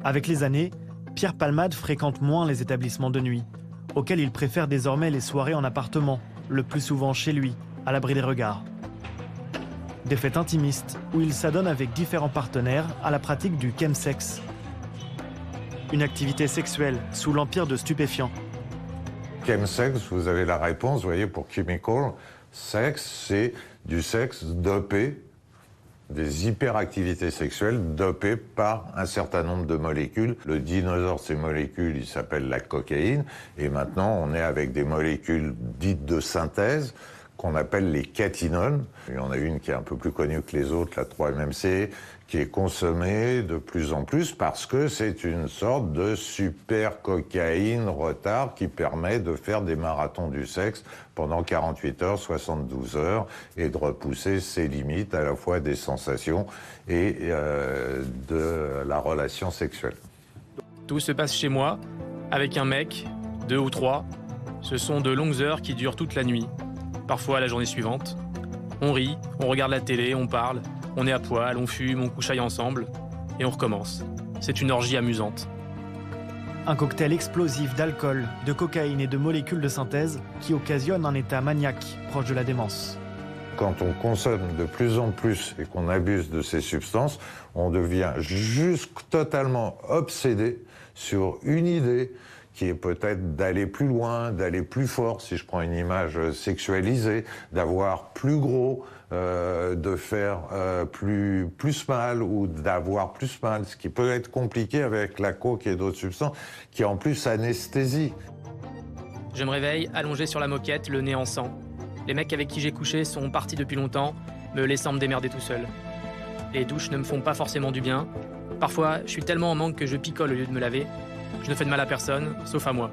Avec les années, Pierre Palmade fréquente moins les établissements de nuit, auxquels il préfère désormais les soirées en appartement, le plus souvent chez lui, à l'abri des regards. Des fêtes intimistes où il s'adonne avec différents partenaires à la pratique du chemsex, une activité sexuelle sous l'empire de stupéfiants. Chemsex, vous avez la réponse, vous voyez, pour chemical sex, c'est du sexe dopé, des hyperactivités sexuelles dopées par un certain nombre de molécules. Le dinosaure de ces molécules, il s'appelle la cocaïne, et maintenant on est avec des molécules dites de synthèse, qu'on appelle les catinones. Il y en a une qui est un peu plus connue que les autres, la 3-MMC, qui est consommée de plus en plus parce que c'est une sorte de super cocaïne retard qui permet de faire des marathons du sexe pendant 48 heures, 72 heures et de repousser ses limites à la fois des sensations et de la relation sexuelle. Tout se passe chez moi, avec un mec, 2 ou 3. Ce sont de longues heures qui durent toute la nuit. Parfois la journée suivante. On rit, on regarde la télé, on parle, on est à poil, on fume, on couchaille ensemble, et on recommence. C'est une orgie amusante. Un cocktail explosif d'alcool, de cocaïne et de molécules de synthèse qui occasionne un état maniaque proche de la démence. Quand on consomme de plus en plus et qu'on abuse de ces substances, on devient juste totalement obsédé sur une idée qui est peut-être d'aller plus loin, d'aller plus fort, si je prends une image sexualisée, d'avoir plus gros, de faire plus mal ou d'avoir plus mal, ce qui peut être compliqué avec la coke et d'autres substances, qui en plus anesthésie. Je me réveille, allongé sur la moquette, le nez en sang. Les mecs avec qui j'ai couché sont partis depuis longtemps, me laissant me démerder tout seul. Les douches ne me font pas forcément du bien. Parfois, je suis tellement en manque que je picole au lieu de me laver. Je ne fais de mal à personne, sauf à moi.